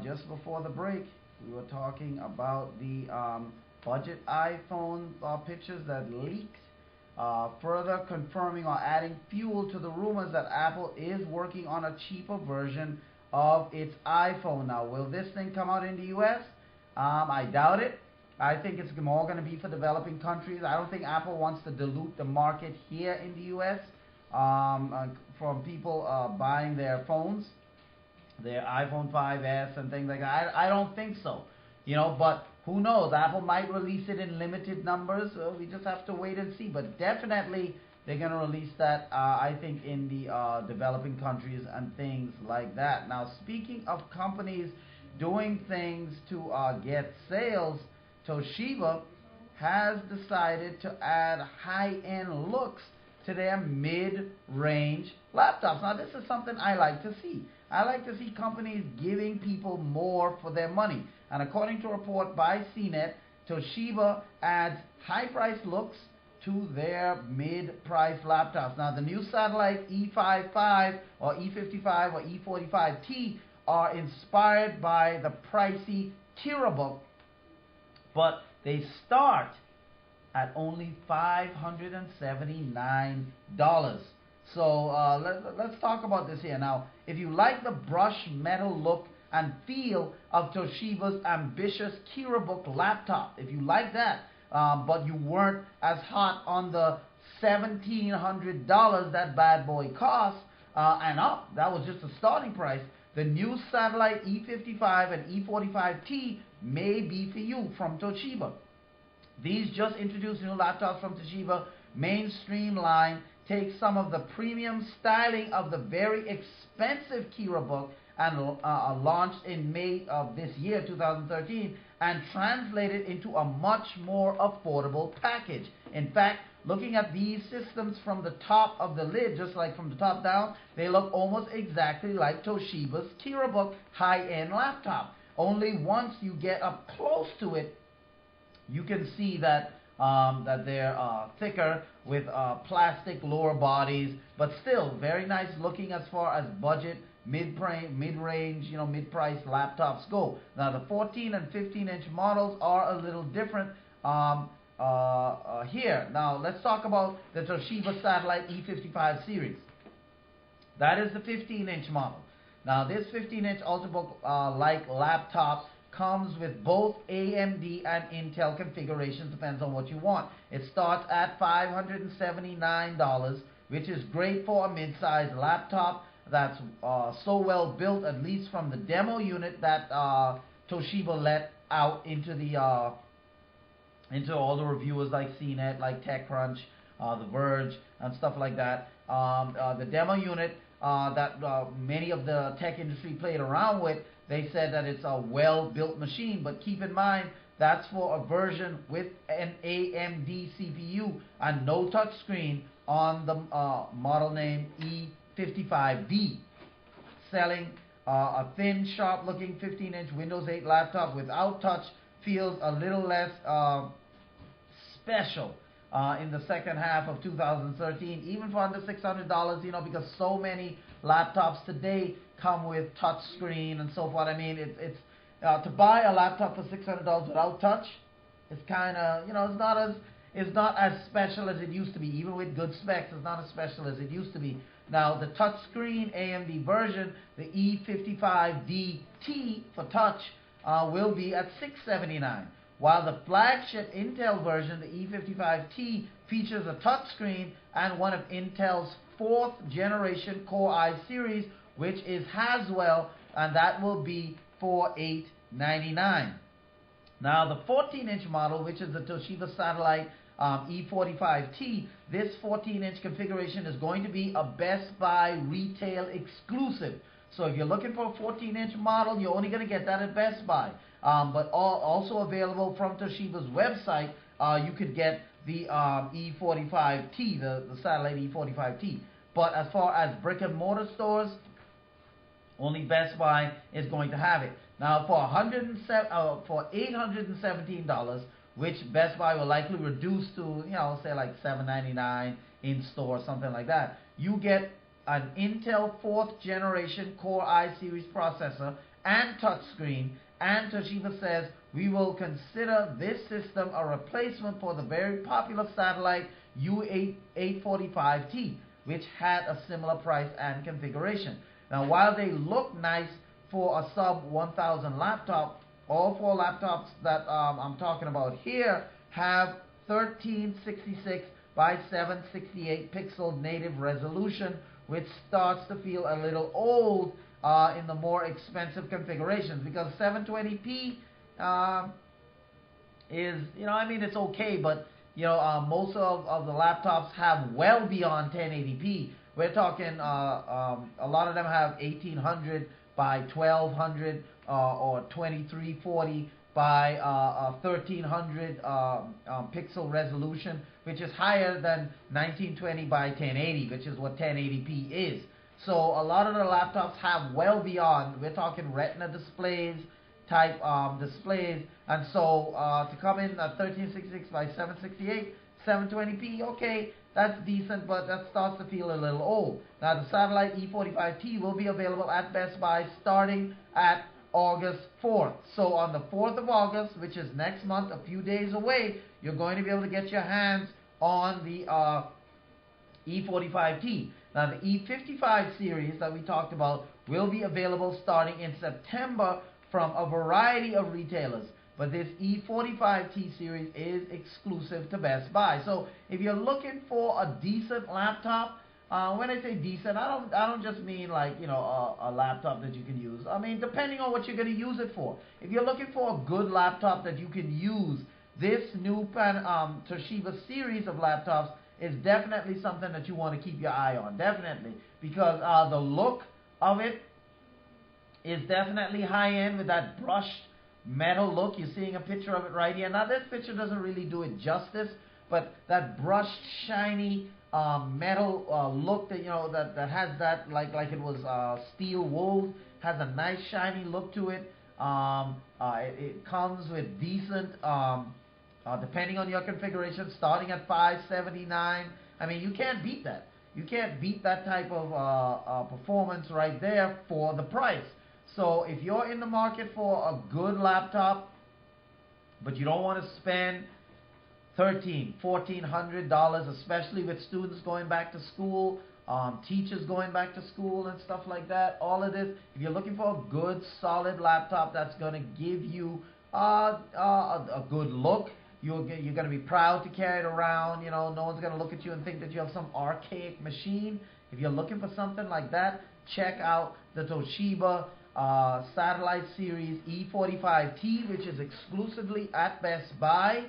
Just before the break, we were talking about the budget iPhone pictures that leaked, further confirming or adding fuel to the rumors that Apple is working on a cheaper version of its iPhone. Now, will this thing come out in the U.S.? I doubt it. I think it's more going to be for developing countries. I don't think Apple wants to dilute the market here in the U.S. From people buying their phones, their iPhone 5S and things like that. I don't think so, but who knows? Apple might release it in limited numbers. We just have to wait and see. But definitely they're going to release that, I think, in the developing countries and things like that. Now, speaking of companies doing things to get sales, Toshiba has decided to add high-end looks to their mid-range laptops. Now, this is something I like to see. I like to see companies giving people more for their money. And according to a report by CNET, Toshiba adds high-priced looks to their mid-priced laptops. Now, the new satellite E55 or E55 or E45T are inspired by the pricey Kirabook, but they start at only $579. So let's talk about this here. Now, if you like the brushed metal look and feel of Toshiba's ambitious Kirabook laptop, if you like that, but you weren't as hot on the $1,700 that bad boy costs, and up, that was just the starting price, the new satellite E55 and E45T may be for you from Toshiba. These just introduced new laptops from Toshiba mainstream line take some of the premium styling of the very expensive Kirabook and launched in May of this year, 2013, and translate it into a much more affordable package. In fact, looking at these systems from the top of the lid, just like from the top down, they look almost exactly like Toshiba's Kirabook high-end laptop. Only once you get up close to it, you can see that that they're thicker with plastic lower bodies, but still very nice looking as far as budget, mid-range, mid-price laptops go. Now, the 14 and 15-inch models are a little different here. Now, let's talk about the Toshiba Satellite E55 series. That is the 15-inch model. Now, this 15-inch Ultrabook-like laptop comes with both AMD and Intel configurations, depends on what you want. It starts at $579, which is great for a mid-sized laptop that's so well built, at least from the demo unit that Toshiba let out into the into all the reviewers like CNET, like TechCrunch, The Verge, and stuff like that. The demo unit that many of the tech industry played around with, they said that it's a well-built machine, but keep in mind that's for a version with an AMD CPU and no touchscreen on the model name E55D, selling a thin, sharp-looking 15-inch Windows 8 laptop without touch feels a little less special in the second half of 2013, even for under $600, because so many laptops today come with touch screen and so forth. I mean, it's to buy a laptop for $600 without touch, it's kind of, it's not as special as it used to be. Even with good specs, it's not as special as it used to be. Now, the touchscreen AMD version, the E55DT for touch, will be at $679. While the flagship Intel version, the E55T, features a touchscreen and one of Intel's 4th generation Core i series, which is Haswell, and that will be for $899. Now, the 14-inch model, which is the Toshiba Satellite E45T, this 14-inch configuration is going to be a Best Buy retail exclusive. So if you're looking for a 14-inch model, you're only going to get that at Best Buy. But also available from Toshiba's website, you could get the E45T, the satellite E45T. But as far as brick and mortar stores, only Best Buy is going to have it. Now, for $817, which Best Buy will likely reduce to, say like $799 in store, something like that, you get an Intel 4th generation Core i series processor and touchscreen. And Toshiba says we will consider this system a replacement for the very popular satellite U845T, which had a similar price and configuration. Now, while they look nice for a sub 1000 laptop, all four laptops that I'm talking about here have 1366 by 768 pixel native resolution, which starts to feel a little old in the more expensive configurations, because 720p is, it's okay, but most of the laptops have well beyond 1080p. We're talking a lot of them have 1800 by 1200 or 2340 by 1300 pixel resolution, which is higher than 1920 by 1080, which is what 1080p is. So a lot of the laptops have well beyond. We're talking Retina displays, type displays, and so to come in at 1366 by 768, 720p, okay, that's decent, but that starts to feel a little old. Now, the satellite E45T will be available at Best Buy starting at August 4th. So on the 4th of August, which is next month, a few days away, you're going to be able to get your hands on the E45T. Now, the E55 series that we talked about will be available starting in September from a variety of retailers. But this E45T series is exclusive to Best Buy. So if you're looking for a decent laptop, when I say decent, I don't just mean like, a laptop that you can use. I mean, depending on what you're going to use it for. If you're looking for a good laptop that you can use, this new Toshiba series of laptops is definitely something that you want to keep your eye on. Definitely. Because the look of it is definitely high-end with that brushed metal look. You're seeing a picture of it right here. Now, this picture doesn't really do it justice, but that brushed, shiny metal look that that has that like it was steel wool, has a nice shiny look to it. It comes with decent, depending on your configuration, starting at $579. I mean, you can't beat that. You can't beat that type of performance right there for the price. So if you're in the market for a good laptop, but you don't want to spend $1,400, especially with students going back to school, teachers going back to school and stuff like that, all of this, if you're looking for a good, solid laptop that's going to give you a good look, you're going to be proud to carry it around. No one's going to look at you and think that you have some archaic machine. If you're looking for something like that, check out the Toshiba Satellite Series E45T, which is exclusively at Best Buy,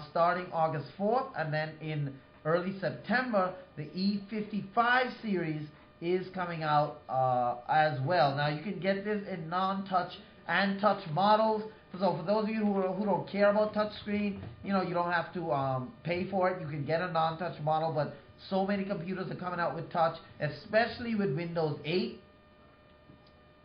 starting August 4th, and then in early September, the E55 series is coming out as well. Now, you can get this in non-touch and touch models. So for those of you who don't care about touchscreen, you don't have to pay for it. You can get a non-touch model, but so many computers are coming out with touch, especially with Windows 8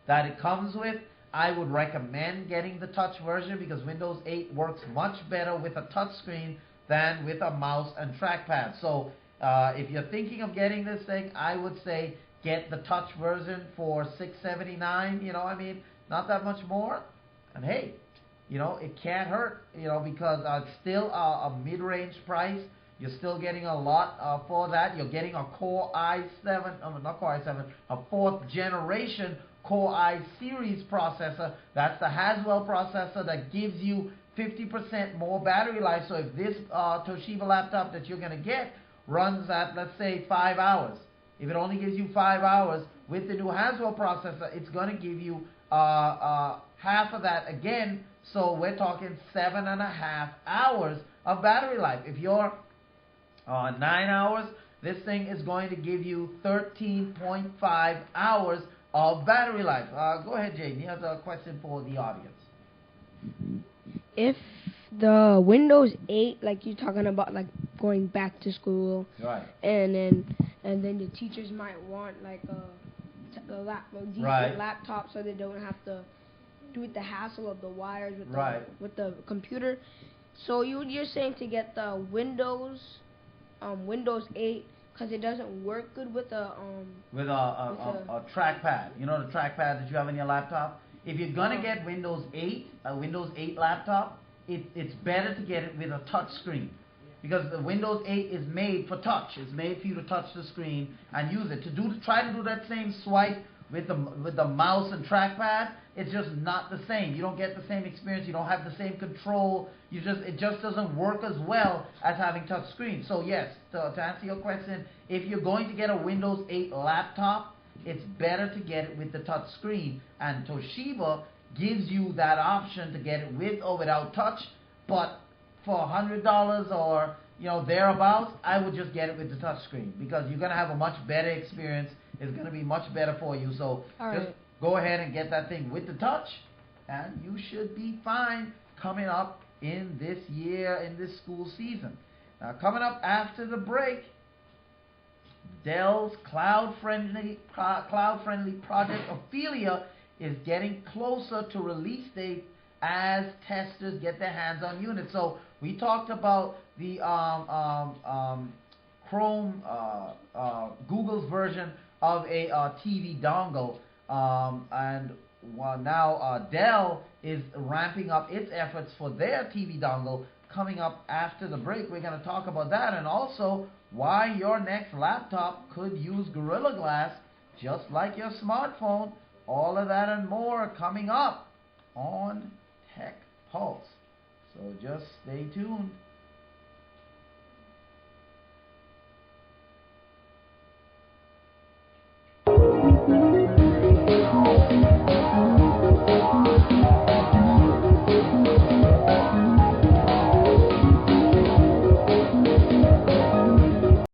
that it comes with. I would recommend getting the touch version because Windows 8 works much better with a touch screen than with a mouse and trackpad. So if you're thinking of getting this thing, I would say get the touch version for $679. Not that much more. And hey, it can't hurt, because it's still a mid-range price. You're still getting a lot for that. You're getting a Core i7, not Core i7, a 4th generation Core i series processor. That's the Haswell processor that gives you 50% more battery life. So if this Toshiba laptop that you're going to get runs at, let's say, 5 hours, if it only gives you 5 hours, with the new Haswell processor, it's going to give you half of that again. So we're talking 7.5 hours of battery life. If you're 9 hours, this thing is going to give you 13.5 hours of battery life. Go ahead, Jane. You have a question for the audience. If the Windows 8, like you're talking about, like going back to school, right, and and then the teachers might want like a decent Right. laptop, so they don't have to do with the hassle of the wires with Right. the computer. So you're saying to get the Windows 8, because it doesn't work good with a trackpad. You know the trackpad that you have in your laptop? If you're gonna get Windows 8, a Windows 8 laptop, it's better to get it with a touch screen. Because the Windows 8 is made for touch. It's made for you to touch the screen and use it. Try to do that same swipe with the mouse and trackpad, it's just not the same. You don't get the same experience. You don't have the same control. It just doesn't work as well as having touch screen. So yes, to answer your question, if you're going to get a Windows 8 laptop, it's better to get it with the touch screen. And Toshiba gives you that option to get it with or without touch. But for $100 or thereabouts, I would just get it with the touch screen, because you're gonna have a much better experience. It's gonna be much better for you. So just go ahead and get that thing with the touch, and you should be fine coming up in this year, in this school season. Now, coming up after the break, Dell's cloud-friendly project Ophelia is getting closer to release date as testers get their hands on units. So we talked about the Chrome, Google's version of a TV dongle, and now Dell is ramping up its efforts for their TV dongle. Coming up after the break, we're going to talk about that, and also why your next laptop could use Gorilla Glass just like your smartphone. All of that and more coming up on Tech Pulse. So just stay tuned.